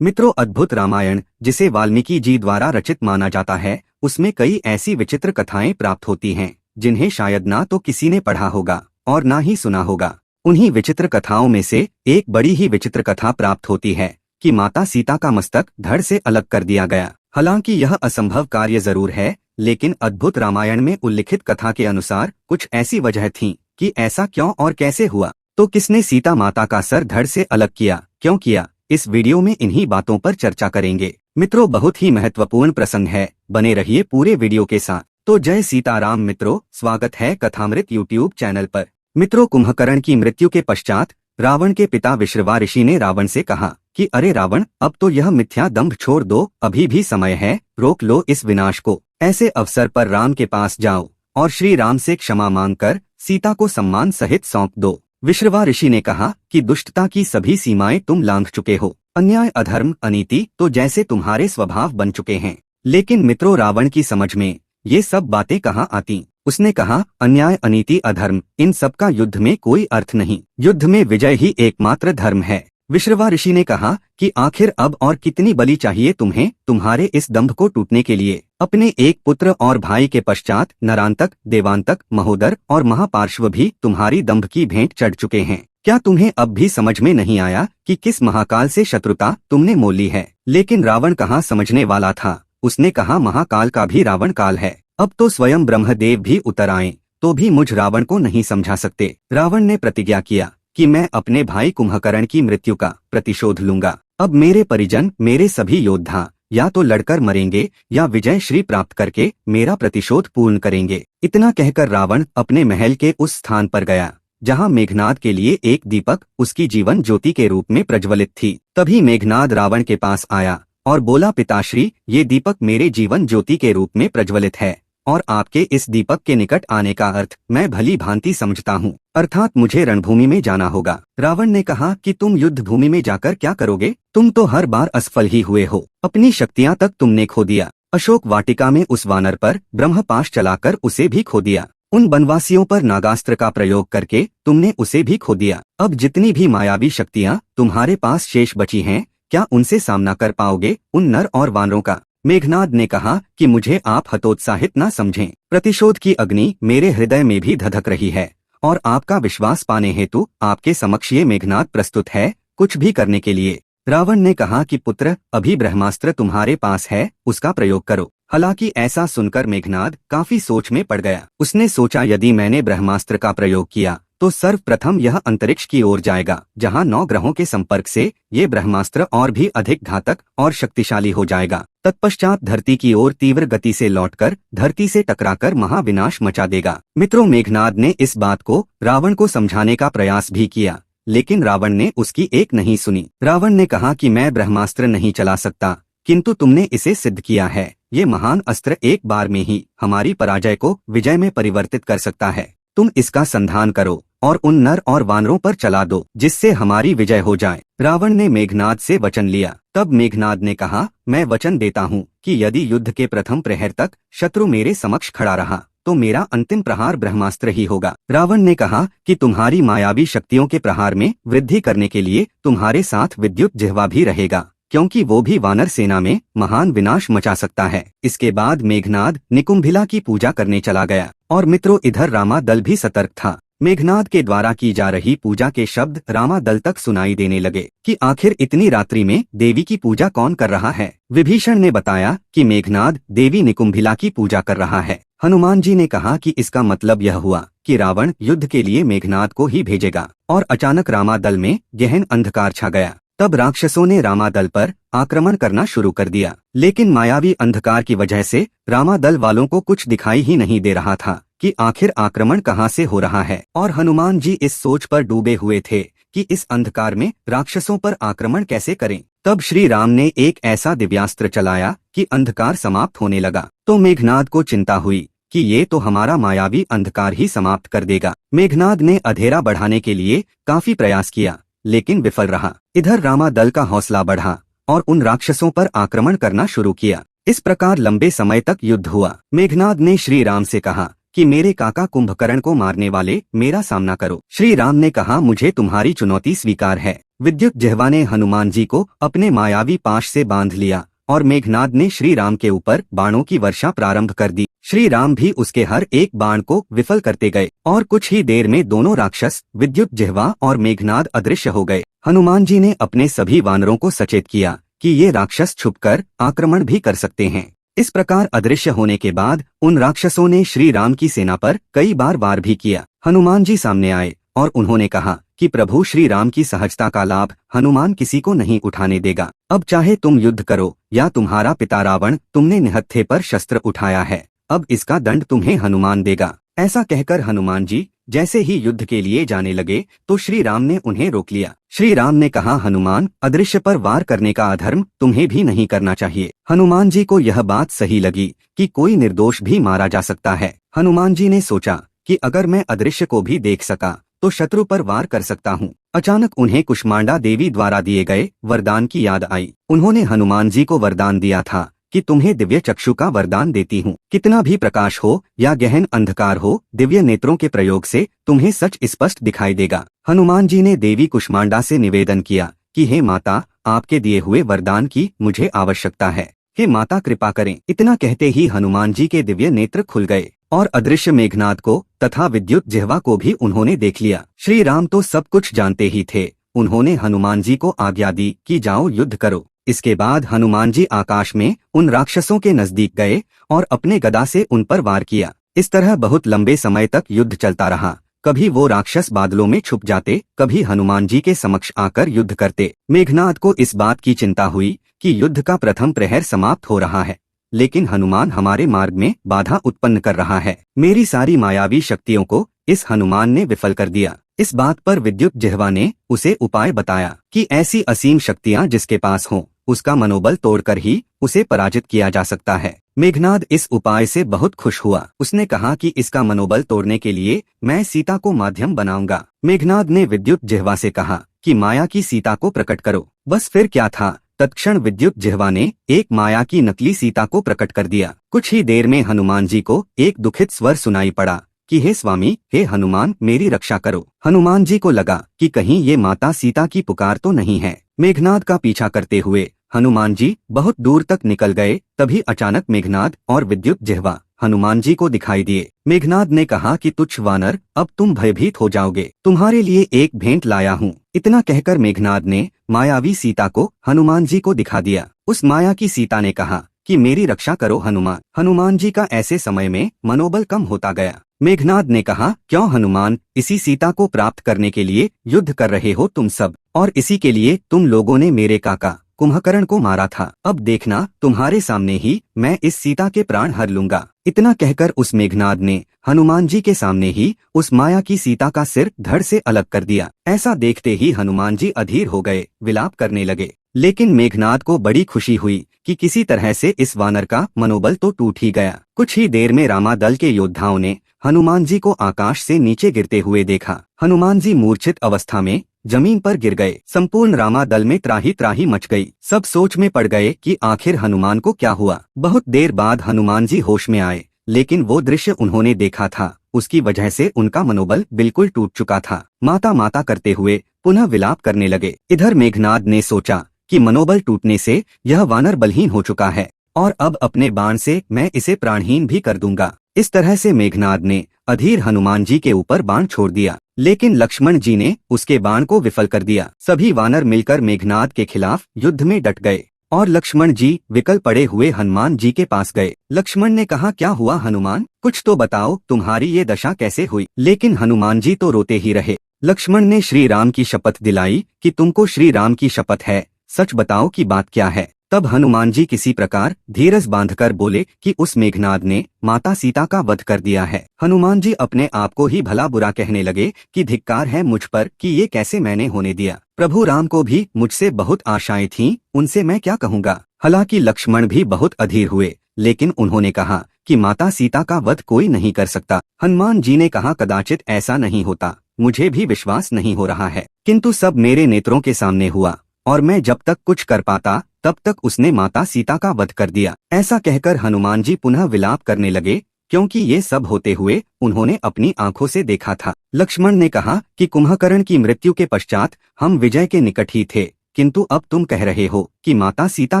मित्रों, अद्भुत रामायण, जिसे वाल्मीकि जी द्वारा रचित माना जाता है, उसमें कई ऐसी विचित्र कथाएं प्राप्त होती हैं जिन्हें शायद ना तो किसी ने पढ़ा होगा और ना ही सुना होगा। उन्हीं विचित्र कथाओं में से एक बड़ी ही विचित्र कथा प्राप्त होती है कि माता सीता का मस्तक धड़ से अलग कर दिया गया। हालांकि यह असंभव कार्य जरूर है, लेकिन अद्भुत रामायण में उल्लिखित कथा के अनुसार कुछ ऐसी वजह थी कि ऐसा क्यों और कैसे हुआ। तो किसने सीता माता का सर धड़ से अलग किया, क्यों किया, इस वीडियो में इन्हीं बातों पर चर्चा करेंगे। मित्रों, बहुत ही महत्वपूर्ण प्रसंग है, बने रहिए पूरे वीडियो के साथ। तो जय सीताराम मित्रों, स्वागत है कथामृत यूट्यूब चैनल पर। मित्रों, कुंभकर्ण की मृत्यु के पश्चात रावण के पिता विश्रवा ऋषि ने रावण से कहा कि अरे रावण, अब तो यह मिथ्या दंभ छोड़ दो, अभी भी समय है, रोक लो इस विनाश को। ऐसे अवसर पर राम के पास जाओ और श्री राम से क्षमा मांगकर सीता को सम्मान सहित सौंप दो। विश्रवा ऋषि ने कहा कि दुष्टता की सभी सीमाएं तुम लांघ चुके हो, अन्याय, अधर्म, अनीति तो जैसे तुम्हारे स्वभाव बन चुके हैं। लेकिन मित्रों, रावण की समझ में ये सब बातें कहाँ आती। उसने कहा, अन्याय, अनीति, अधर्म, इन सब का युद्ध में कोई अर्थ नहीं, युद्ध में विजय ही एकमात्र धर्म है। विश्रवा ऋषि ने कहा कि आखिर अब और कितनी बलि चाहिए तुम्हें तुम्हारे इस दंभ को टूटने के लिए। अपने एक पुत्र और भाई के पश्चात नरांतक, देवांतक, महोदर और महापार्श्व भी तुम्हारी दंभ की भेंट चढ़ चुके हैं। क्या तुम्हें अब भी समझ में नहीं आया कि किस महाकाल से शत्रुता तुमने मोल ली है। लेकिन रावण कहाँ समझने वाला था। उसने कहा, महाकाल का भी रावण काल है, अब तो स्वयं ब्रह्मदेव भी उतर आए तो भी मुझ रावण को नहीं समझा सकते। रावण ने प्रतिज्ञा किया कि मैं अपने भाई कुंभकर्ण की मृत्यु का प्रतिशोध लूंगा। अब मेरे परिजन, मेरे सभी योद्धा या तो लड़कर मरेंगे या विजय श्री प्राप्त करके मेरा प्रतिशोध पूर्ण करेंगे। इतना कहकर रावण अपने महल के उस स्थान पर गया जहां मेघनाद के लिए एक दीपक उसकी जीवन ज्योति के रूप में प्रज्वलित थी। तभी मेघनाद रावण के पास आया और बोला, पिताश्री, ये दीपक मेरे जीवन ज्योति के रूप में प्रज्वलित है और आपके इस दीपक के निकट आने का अर्थ मैं भली भांति समझता हूँ, अर्थात मुझे रणभूमि में जाना होगा। रावण ने कहा कि तुम युद्ध भूमि में जाकर क्या करोगे, तुम तो हर बार असफल ही हुए हो, अपनी शक्तियाँ तक तुमने खो दिया। अशोक वाटिका में उस वानर पर ब्रह्मपाश चलाकर उसे भी खो दिया, उन वनवासियों पर नागास्त्र का प्रयोग करके तुमने उसे भी खो दिया। अब जितनी भी मायावी शक्तियाँ तुम्हारे पास शेष बची हैं, क्या उनसे सामना कर पाओगे उन नर और वानरों का। मेघनाद ने कहा कि मुझे आप हतोत्साहित न समझें, प्रतिशोध की अग्नि मेरे हृदय में भी धधक रही है और आपका विश्वास पाने हेतु आपके समक्ष ये मेघनाद प्रस्तुत है, कुछ भी करने के लिए। रावण ने कहा कि पुत्र, अभी ब्रह्मास्त्र तुम्हारे पास है, उसका प्रयोग करो। हालांकि ऐसा सुनकर मेघनाद काफी सोच में पड़ गया। उसने सोचा, यदि मैंने ब्रह्मास्त्र का प्रयोग किया तो सर्वप्रथम यह अंतरिक्ष की ओर जाएगा, जहां 9 ग्रहों के संपर्क से ये ब्रह्मास्त्र और भी अधिक घातक और शक्तिशाली हो जाएगा। तत्पश्चात धरती की ओर तीव्र गति से लौटकर धरती से टकराकर महाविनाश मचा देगा। मित्रों, मेघनाद ने इस बात को रावण को समझाने का प्रयास भी किया, लेकिन रावण ने उसकी एक नहीं सुनी। रावण ने कहा कि मैं ब्रह्मास्त्र नहीं चला सकता, किंतु तुमने इसे सिद्ध किया है। ये महान अस्त्र एक बार में ही हमारी पराजय को विजय में परिवर्तित कर सकता है। तुम इसका संधान करो और उन नर और वानरों पर चला दो, जिससे हमारी विजय हो जाए। रावण ने मेघनाद से वचन लिया। तब मेघनाद ने कहा, मैं वचन देता हूँ कि यदि युद्ध के प्रथम प्रहर तक शत्रु मेरे समक्ष खड़ा रहा तो मेरा अंतिम प्रहार ब्रह्मास्त्र ही होगा। रावण ने कहा कि तुम्हारी मायावी शक्तियों के प्रहार में वृद्धि करने के लिए तुम्हारे साथ विद्युत जिह्वा भी रहेगा, क्योंकि वो भी वानर सेना में महान विनाश मचा सकता है। इसके बाद मेघनाद निकुंभिला की पूजा करने चला गया। और मित्रों, इधर रामादल भी सतर्क था। मेघनाद के द्वारा की जा रही पूजा के शब्द रामादल तक सुनाई देने लगे कि आखिर इतनी रात्रि में देवी की पूजा कौन कर रहा है। विभीषण ने बताया कि मेघनाद देवी निकुंभिला की पूजा कर रहा है। हनुमान जी ने कहा कि इसका मतलब यह हुआ कि रावण युद्ध के लिए मेघनाद को ही भेजेगा। और अचानक रामादल में गहन अंधकार छा गया। तब राक्षसों ने रामादल पर आक्रमण करना शुरू कर दिया, लेकिन मायावी अंधकार की वजह से रामादल वालों को कुछ दिखाई ही नहीं दे रहा था कि आखिर आक्रमण कहां से हो रहा है। और हनुमान जी इस सोच पर डूबे हुए थे कि इस अंधकार में राक्षसों पर आक्रमण कैसे करें। तब श्री राम ने एक ऐसा दिव्यास्त्र चलाया कि अंधकार समाप्त होने लगा। तो मेघनाद को चिंता हुई कि ये तो हमारा मायावी अंधकार ही समाप्त कर देगा। मेघनाद ने अंधेरा बढ़ाने के लिए काफी प्रयास किया, लेकिन विफल रहा। इधर रामादल का हौसला बढ़ा और उन राक्षसों पर आक्रमण करना शुरू किया। इस प्रकार लंबे समय तक युद्ध हुआ। मेघनाद ने श्री राम से कहा कि मेरे काका कुंभकर्ण को मारने वाले मेरा सामना करो। श्री राम ने कहा, मुझे तुम्हारी चुनौती स्वीकार है। विद्युत जिह्वा ने हनुमान जी को अपने मायावी पाश से बांध लिया और मेघनाद ने श्री राम के ऊपर बाणों की वर्षा प्रारंभ कर दी। श्री राम भी उसके हर एक बाण को विफल करते गए और कुछ ही देर में दोनों राक्षस विद्युत जिह्वा और मेघनाद अदृश्य हो गए। हनुमान जी ने अपने सभी वानरों को सचेत किया कि ये राक्षस छुपकर आक्रमण भी कर सकते हैं। इस प्रकार अदृश्य होने के बाद उन राक्षसों ने श्री राम की सेना पर कई बार वार भी किया। हनुमान जी सामने आए और उन्होंने कहा कि प्रभु श्री राम की सहजता का लाभ हनुमान किसी को नहीं उठाने देगा। अब चाहे तुम युद्ध करो या तुम्हारा पिता रावण, तुमने निहत्थे पर शस्त्र उठाया है, अब इसका दंड तुम्हें हनुमान देगा। ऐसा कहकर हनुमान जी जैसे ही युद्ध के लिए जाने लगे तो श्री राम ने उन्हें रोक लिया। श्री राम ने कहा, हनुमान, अदृश्य पर वार करने का अधर्म तुम्हें भी नहीं करना चाहिए। हनुमान जी को यह बात सही लगी कि कोई निर्दोष भी मारा जा सकता है। हनुमान जी ने सोचा कि अगर मैं अदृश्य को भी देख सका तो शत्रु पर वार कर सकता हूँ। अचानक उन्हें कुष्मांडा देवी द्वारा दिए गए वरदान की याद आई। उन्होंने हनुमान जी को वरदान दिया था कि तुम्हें दिव्य चक्षु का वरदान देती हूँ। कितना भी प्रकाश हो या गहन अंधकार हो, दिव्य नेत्रों के प्रयोग से तुम्हें सच स्पष्ट दिखाई देगा। हनुमान जी ने देवी कुष्मांडा से निवेदन किया कि हे माता, आपके दिए हुए वरदान की मुझे आवश्यकता है। हे माता, कृपा करें। इतना कहते ही हनुमान जी के दिव्य नेत्र खुल गए और अदृश्य मेघनाद को तथा विद्युत जिह्वा को भी उन्होंने देख लिया। श्री राम तो सब कुछ जानते ही थे। उन्होंने हनुमान जी को आज्ञा दी कि जाओ युद्ध करो। इसके बाद हनुमान जी आकाश में उन राक्षसों के नजदीक गए और अपने गदा से उन पर वार किया। इस तरह बहुत लंबे समय तक युद्ध चलता रहा। कभी वो राक्षस बादलों में छुप जाते, कभी हनुमान जी के समक्ष आकर युद्ध करते। मेघनाद को इस बात की चिंता हुई कि युद्ध का प्रथम प्रहर समाप्त हो रहा है, लेकिन हनुमान हमारे मार्ग में बाधा उत्पन्न कर रहा है। मेरी सारी मायावी शक्तियों को इस हनुमान ने विफल कर दिया। इस बात पर विद्युत जिह्वा ने उसे उपाय बताया कि ऐसी असीम शक्तियां जिसके पास हों, उसका मनोबल तोड़कर ही उसे पराजित किया जा सकता है। मेघनाद इस उपाय से बहुत खुश हुआ। उसने कहा कि इसका मनोबल तोड़ने के लिए मैं सीता को माध्यम बनाऊंगा। मेघनाद ने विद्युत जिह्वा से कहा कि माया की सीता को प्रकट करो। बस फिर क्या था, तत्क्षण विद्युत जिह्वा ने एक माया की नकली सीता को प्रकट कर दिया। कुछ ही देर में हनुमान जी को एक दुखित स्वर सुनाई पड़ा कि हे स्वामी, हे हनुमान, मेरी रक्षा करो। हनुमान जी को लगा कि कहीं ये माता सीता की पुकार तो नहीं है। मेघनाद का पीछा करते हुए हनुमान जी बहुत दूर तक निकल गए। तभी अचानक मेघनाद और विद्युत जिह्वा हनुमान जी को दिखाई दिए। मेघनाद ने कहा कि तुच्छ वानर, अब तुम भयभीत हो जाओगे। तुम्हारे लिए एक भेंट लाया हूँ। इतना कहकर मेघनाद ने मायावी सीता को हनुमान जी को दिखा दिया। उस माया की सीता ने कहा कि मेरी रक्षा करो हनुमान। हनुमान जी का ऐसे समय में मनोबल कम होता गया। मेघनाद ने कहा, क्यों हनुमान, इसी सीता को प्राप्त करने के लिए युद्ध कर रहे हो तुम सब, और इसी के लिए तुम लोगों ने मेरे काका कुंभकर्ण को मारा था। अब देखना, तुम्हारे सामने ही मैं इस सीता के प्राण हर लूंगा। इतना कहकर उस मेघनाद ने हनुमान जी के सामने ही उस माया की सीता का सिर धड़ से अलग कर दिया। ऐसा देखते ही हनुमान जी अधीर हो गए, विलाप करने लगे। लेकिन मेघनाद को बड़ी खुशी हुई कि किसी तरह से इस वानर का मनोबल तो टूट ही गया। कुछ ही देर में रामा दल के योद्धाओं ने हनुमान जी को आकाश से नीचे गिरते हुए देखा। हनुमान जी मूर्छित अवस्था में जमीन पर गिर गए। संपूर्ण रामा दल में त्राही त्राही मच गई। सब सोच में पड़ गए कि आखिर हनुमान को क्या हुआ। बहुत देर बाद हनुमान जी होश में आए, लेकिन वो दृश्य उन्होंने देखा था, उसकी वजह से उनका मनोबल बिल्कुल टूट चुका था। माता माता करते हुए पुनः विलाप करने लगे। इधर मेघनाद ने सोचा कि मनोबल टूटने से यह वानर बलहीन हो चुका है और अब अपने बाण से मैं इसे प्राणहीन भी कर दूंगा। इस तरह से मेघनाद ने अधीर हनुमान जी के ऊपर बाण छोड़ दिया, लेकिन लक्ष्मण जी ने उसके बाण को विफल कर दिया। सभी वानर मिलकर मेघनाद के खिलाफ युद्ध में डट गए और लक्ष्मण जी विकल पड़े हुए हनुमान जी के पास गए। लक्ष्मण ने कहा, क्या हुआ हनुमान, कुछ तो बताओ, तुम्हारी ये दशा कैसे हुई। लेकिन हनुमान जी तो रोते ही रहे। लक्ष्मण ने श्री राम की शपथ दिलाई कि तुमको श्री राम की शपथ है, सच बताओ कि बात क्या है। तब हनुमान जी किसी प्रकार धीरज बांधकर बोले कि उस मेघनाद ने माता सीता का वध कर दिया है। हनुमान जी अपने आप को ही भला बुरा कहने लगे कि धिक्कार है मुझ पर कि ये कैसे मैंने होने दिया। प्रभु राम को भी मुझसे बहुत आशाएं थीं, उनसे मैं क्या कहूँगा। हालांकि लक्ष्मण भी बहुत अधीर हुए, लेकिन उन्होंने कहा कि माता सीता का वध कोई नहीं कर सकता। हनुमान जी ने कहा, कदाचित ऐसा नहीं होता, मुझे भी विश्वास नहीं हो रहा है, किंतु सब मेरे नेत्रों के सामने हुआ और मैं जब तक कुछ कर पाता तब तक उसने माता सीता का वध कर दिया। ऐसा कहकर हनुमान जी पुनः विलाप करने लगे क्योंकि ये सब होते हुए उन्होंने अपनी आंखों से देखा था। लक्ष्मण ने कहा कि कुंभकर्ण की मृत्यु के पश्चात हम विजय के निकट ही थे, किंतु अब तुम कह रहे हो कि माता सीता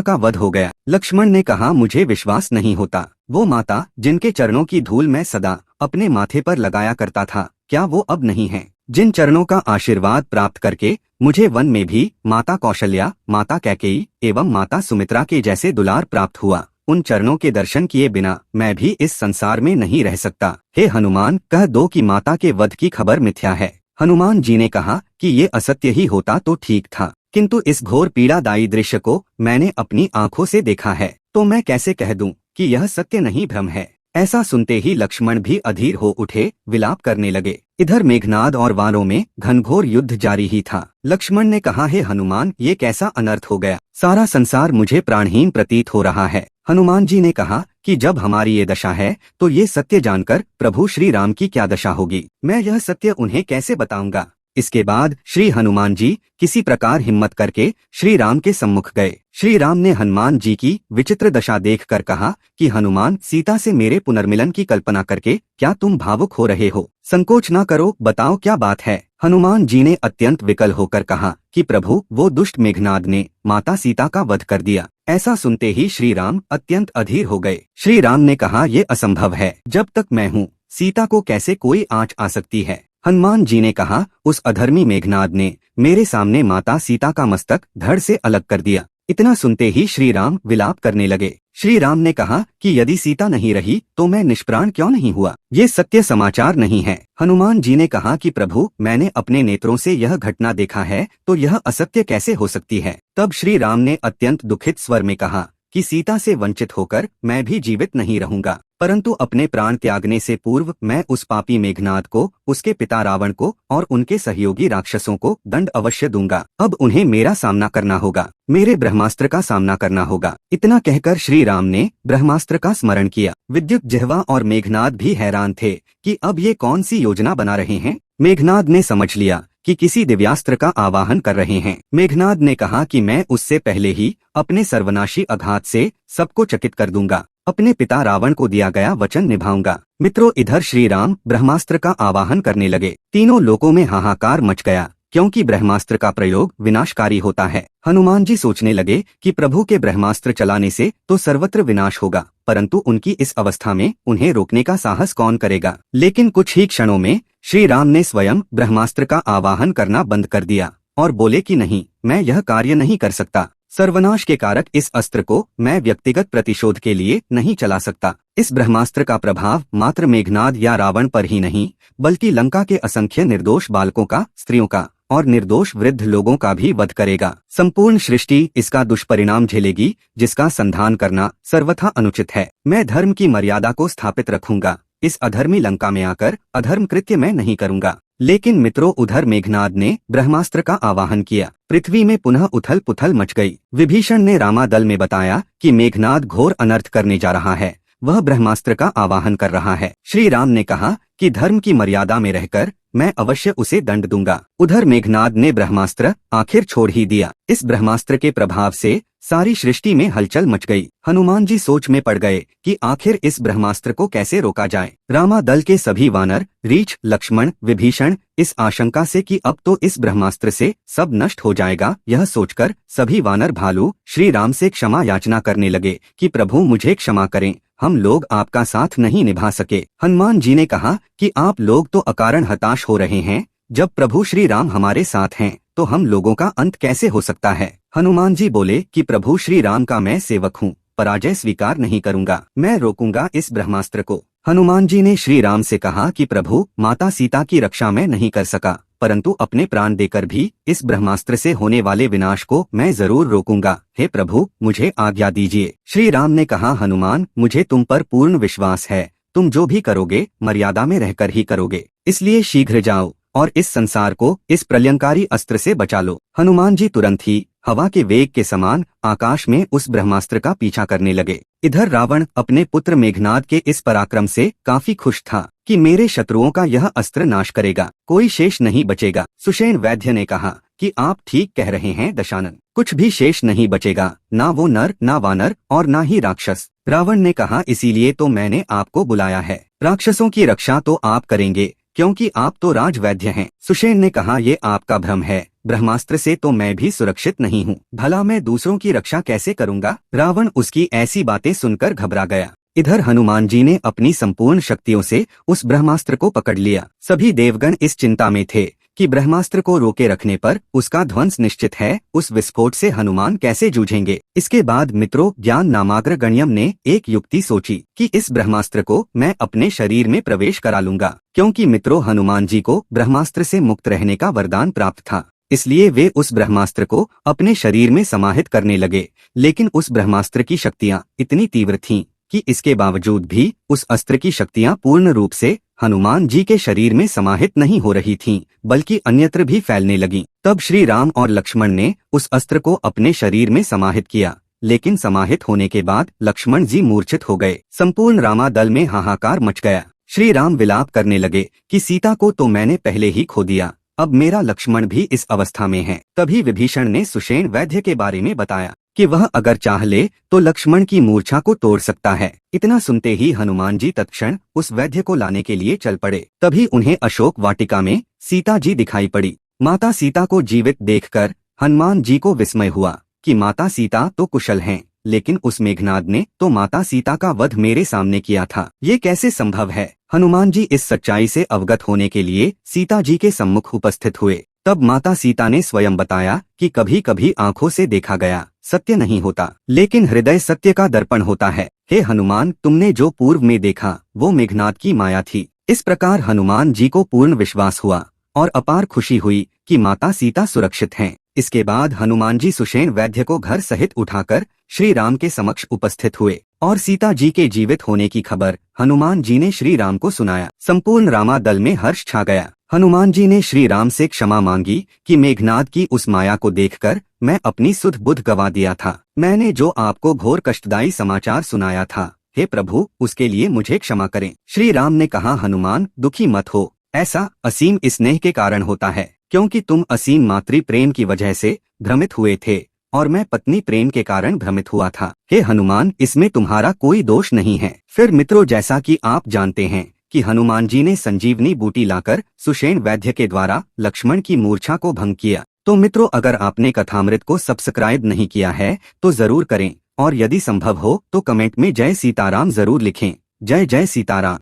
का वध हो गया। लक्ष्मण ने कहा, मुझे विश्वास नहीं होता। वो माता जिनके चरणों की धूल मैं सदा अपने माथे पर लगाया करता था, क्या वो अब नहीं है? जिन चरणों का आशीर्वाद प्राप्त करके मुझे वन में भी माता कौशल्या, माता कैकेयी एवं माता सुमित्रा के जैसे दुलार प्राप्त हुआ, उन चरणों के दर्शन किए बिना मैं भी इस संसार में नहीं रह सकता। हे हनुमान, कह दो कि माता के वध की खबर मिथ्या है। हनुमान जी ने कहा कि ये असत्य ही होता तो ठीक था, किंतु इस घोर पीड़ादायी दृश्य को मैंने अपनी आंखों से देखा है, तो मैं कैसे कह दूं कि यह सत्य नहीं भ्रम है। ऐसा सुनते ही लक्ष्मण भी अधीर हो उठे, विलाप करने लगे। इधर मेघनाद और वानरों में घनघोर युद्ध जारी ही था। लक्ष्मण ने कहा, हे हनुमान, ये कैसा अनर्थ हो गया? सारा संसार मुझे प्राणहीन प्रतीत हो रहा है। हनुमान जी ने कहा कि जब हमारी ये दशा है तो ये सत्य जानकर प्रभु श्री राम की क्या दशा होगी, मैं यह सत्य उन्हें कैसे बताऊंगा। इसके बाद श्री हनुमान जी किसी प्रकार हिम्मत करके श्री राम के सम्मुख गए। श्री राम ने हनुमान जी की विचित्र दशा देखकर कहा कि हनुमान, सीता से मेरे पुनर्मिलन की कल्पना करके क्या तुम भावुक हो रहे हो? संकोच न करो, बताओ क्या बात है। हनुमान जी ने अत्यंत विकल होकर कहा कि प्रभु, वो दुष्ट मेघनाद ने माता सीता का वध कर दिया। ऐसा सुनते ही श्री राम अत्यंत अधीर हो गए। श्री राम ने कहा, ये असंभव है, जब तक मैं हूँ सीता को कैसे कोई आँच आ सकती है? हनुमान जी ने कहा, उस अधर्मी मेघनाद ने मेरे सामने माता सीता का मस्तक धड़ से अलग कर दिया। इतना सुनते ही श्री राम विलाप करने लगे। श्री राम ने कहा कि यदि सीता नहीं रही तो मैं निष्प्राण क्यों नहीं हुआ? ये सत्य समाचार नहीं है। हनुमान जी ने कहा कि प्रभु, मैंने अपने नेत्रों से यह घटना देखा है, तो यह असत्य कैसे हो सकती है? तब श्री राम ने अत्यंत दुखित स्वर में कहा कि सीता से वंचित होकर मैं भी जीवित नहीं रहूंगा, परंतु अपने प्राण त्यागने से पूर्व मैं उस पापी मेघनाद को, उसके पिता रावण को और उनके सहयोगी राक्षसों को दंड अवश्य दूंगा। अब उन्हें मेरा सामना करना होगा, मेरे ब्रह्मास्त्र का सामना करना होगा। इतना कहकर श्री राम ने ब्रह्मास्त्र का स्मरण किया। विद्युत जिह्वा और मेघनाद भी हैरान थे कि अब ये कौन सी योजना बना रहे हैं। मेघनाद ने समझ लिया कि किसी दिव्यास्त्र का आवाहन कर रहे हैं। मेघनाद ने कहा कि मैं उससे पहले ही अपने सर्वनाशी आघात से सबको चकित कर दूंगा, अपने पिता रावण को दिया गया वचन निभाऊंगा। मित्रों, इधर श्री राम ब्रह्मास्त्र का आवाहन करने लगे। तीनों लोकों में हाहाकार मच गया, क्योंकि ब्रह्मास्त्र का प्रयोग विनाशकारी होता है। हनुमान जी सोचने लगे कि प्रभु के ब्रह्मास्त्र चलाने से तो सर्वत्र विनाश होगा, परंतु उनकी इस अवस्था में उन्हें रोकने का साहस कौन करेगा। लेकिन कुछ ही क्षणों में श्री राम ने स्वयं ब्रह्मास्त्र का आवाहन करना बंद कर दिया और बोले कि नहीं, मैं यह कार्य नहीं कर सकता। सर्वनाश के कारक इस अस्त्र को मैं व्यक्तिगत प्रतिशोध के लिए नहीं चला सकता। इस ब्रह्मास्त्र का प्रभाव मात्र मेघनाद या रावण पर ही नहीं, बल्कि लंका के असंख्य निर्दोष बालकों का, स्त्रियों का और निर्दोष वृद्ध लोगों का भी वध करेगा। संपूर्ण सृष्टि इसका दुष्परिणाम झेलेगी, जिसका संधान करना सर्वथा अनुचित है। मैं धर्म की मर्यादा को स्थापित रखूंगा, इस अधर्मी लंका में आकर अधर्म कृत्य मैं नहीं करूंगा। लेकिन मित्रों, उधर मेघनाद ने ब्रह्मास्त्र का आवाहन किया। पृथ्वी में पुनः उथल पुथल मच गई। विभीषण ने रामादल में बताया कि मेघनाद घोर अनर्थ करने जा रहा है, वह ब्रह्मास्त्र का आवाहन कर रहा है। श्री राम ने कहा कि धर्म की मर्यादा में रहकर मैं अवश्य उसे दंड दूंगा। उधर मेघनाद ने ब्रह्मास्त्र आखिर छोड़ ही दिया। इस ब्रह्मास्त्र के प्रभाव से सारी सृष्टि में हलचल मच गई। हनुमान जी सोच में पड़ गए कि आखिर इस ब्रह्मास्त्र को कैसे रोका जाए। रामादल के सभी वानर, रीछ, लक्ष्मण, विभीषण इस आशंका से कि अब तो इस ब्रह्मास्त्र से सब नष्ट हो जाएगा, यह सोचकर सभी वानर भालू श्री राम से क्षमा याचना करने लगे कि प्रभु, मुझे क्षमा करें, हम लोग आपका साथ नहीं निभा सके। हनुमान जी ने कहा कि आप लोग तो अकारण हताश हो रहे हैं, जब प्रभु श्री राम हमारे साथ हैं तो हम लोगों का अंत कैसे हो सकता है। हनुमान जी बोले कि प्रभु श्री राम का मैं सेवक हूँ, पराजय स्वीकार नहीं करूंगा, मैं रोकूंगा इस ब्रह्मास्त्र को। हनुमान जी ने श्री राम से कहा कि प्रभु, माता सीता की रक्षा मैं नहीं कर सका, परंतु अपने प्राण देकर भी इस ब्रह्मास्त्र से होने वाले विनाश को मैं जरूर रोकूंगा। हे प्रभु, मुझे आज्ञा दीजिए। श्री राम ने कहा, हनुमान, मुझे तुम पर पूर्ण विश्वास है, तुम जो भी करोगे मर्यादा में रहकर ही करोगे, इसलिए शीघ्र जाओ और इस संसार को इस प्रलयंकारी अस्त्र से बचा लो। हनुमान जी तुरंत ही हवा के वेग के समान आकाश में उस ब्रह्मास्त्र का पीछा करने लगे। इधर रावण अपने पुत्र मेघनाद के इस पराक्रम से काफी खुश था कि मेरे शत्रुओं का यह अस्त्र नाश करेगा, कोई शेष नहीं बचेगा। सुषेण वैद्य ने कहा कि आप ठीक कह रहे हैं दशानन, कुछ भी शेष नहीं बचेगा, ना वो नर, ना वानर और ना ही राक्षस। रावण ने कहा, इसीलिए तो मैंने आपको बुलाया है। राक्षसों की रक्षा तो आप करेंगे, क्योंकि आप तो राजवैद्य हैं। सुषेण ने कहा, ये आपका भ्रम है, ब्रह्मास्त्र से तो मैं भी सुरक्षित नहीं हूँ, भला मैं दूसरों की रक्षा कैसे करूँगा। रावण उसकी ऐसी बातें सुनकर घबरा गया। इधर हनुमान जी ने अपनी संपूर्ण शक्तियों से उस ब्रह्मास्त्र को पकड़ लिया। सभी देवगण इस चिंता में थे कि ब्रह्मास्त्र को रोके रखने पर उसका ध्वंस निश्चित है, उस विस्फोट से हनुमान कैसे जूझेंगे। इसके बाद मित्रों, ज्ञान नामाग्र गण्यम ने एक युक्ति सोची कि इस ब्रह्मास्त्र को मैं अपने शरीर में प्रवेश करा लूंगा, क्योंकि मित्रों हनुमान जी को ब्रह्मास्त्र से मुक्त रहने का वरदान प्राप्त था। इसलिए वे उस ब्रह्मास्त्र को अपने शरीर में समाहित करने लगे। लेकिन उस ब्रह्मास्त्र की शक्तियां इतनी तीव्र थीं कि इसके बावजूद भी उस अस्त्र की शक्तियां पूर्ण रूप से हनुमान जी के शरीर में समाहित नहीं हो रही थीं, बल्कि अन्यत्र भी फैलने लगीं। तब श्री राम और लक्ष्मण ने उस अस्त्र को अपने शरीर में समाहित किया, लेकिन समाहित होने के बाद लक्ष्मण जी मूर्छित हो गए। संपूर्ण रामा दल में हाहाकार मच गया। श्री राम विलाप करने लगे कि सीता को तो मैंने पहले ही खो दिया, अब मेरा लक्ष्मण भी इस अवस्था में है। तभी विभीषण ने सुषेण वैद्य के बारे में बताया कि वह अगर चाह ले तो लक्ष्मण की मूर्छा को तोड़ सकता है। इतना सुनते ही हनुमान जी तत्क्षण उस वैद्य को लाने के लिए चल पड़े। तभी उन्हें अशोक वाटिका में सीता जी दिखाई पड़ी। माता सीता को जीवित देखकर हनुमान जी को विस्मय हुआ कि माता सीता तो कुशल हैं, लेकिन उस मेघनाद ने तो माता सीता का वध मेरे सामने किया था, ये कैसे संभव है। हनुमान जी इस सच्चाई से अवगत होने के लिए सीता जी के सम्मुख उपस्थित हुए। तब माता सीता ने स्वयं बताया कि कभी कभी आंखों से देखा गया सत्य नहीं होता, लेकिन हृदय सत्य का दर्पण होता है। हे हनुमान, तुमने जो पूर्व में देखा वो मेघनाद की माया थी। इस प्रकार हनुमान जी को पूर्ण विश्वास हुआ और अपार खुशी हुई कि माता सीता सुरक्षित हैं। इसके बाद हनुमान जी सुषेण वैद्य को घर सहित उठाकर श्री राम के समक्ष उपस्थित हुए और सीता जी के जीवित होने की खबर हनुमान जी ने श्री राम को सुनाया। संपूर्ण रामा दल में हर्ष छा गया। हनुमान जी ने श्री राम से क्षमा मांगी कि मेघनाद की उस माया को देखकर मैं अपनी सुध बुध गवा दिया था। मैंने जो आपको घोर कष्टदायी समाचार सुनाया था, हे प्रभु, उसके लिए मुझे क्षमा करें। श्री राम ने कहा, हनुमान दुखी मत हो, ऐसा असीम स्नेह के कारण होता है, क्योंकि तुम असीम मातृ प्रेम की वजह से भ्रमित हुए थे और मैं पत्नी प्रेम के कारण भ्रमित हुआ था। हे हनुमान, इसमें तुम्हारा कोई दोष नहीं है। फिर मित्रों, जैसा कि आप जानते हैं कि हनुमान जी ने संजीवनी बूटी लाकर सुषेण वैद्य के द्वारा लक्ष्मण की मूर्छा को भंग किया। तो मित्रों, अगर आपने कथामृत को सब्सक्राइब नहीं किया है तो जरूर करें, और यदि संभव हो तो कमेंट में जय सीताराम जरूर लिखें। जय जय सीताराम।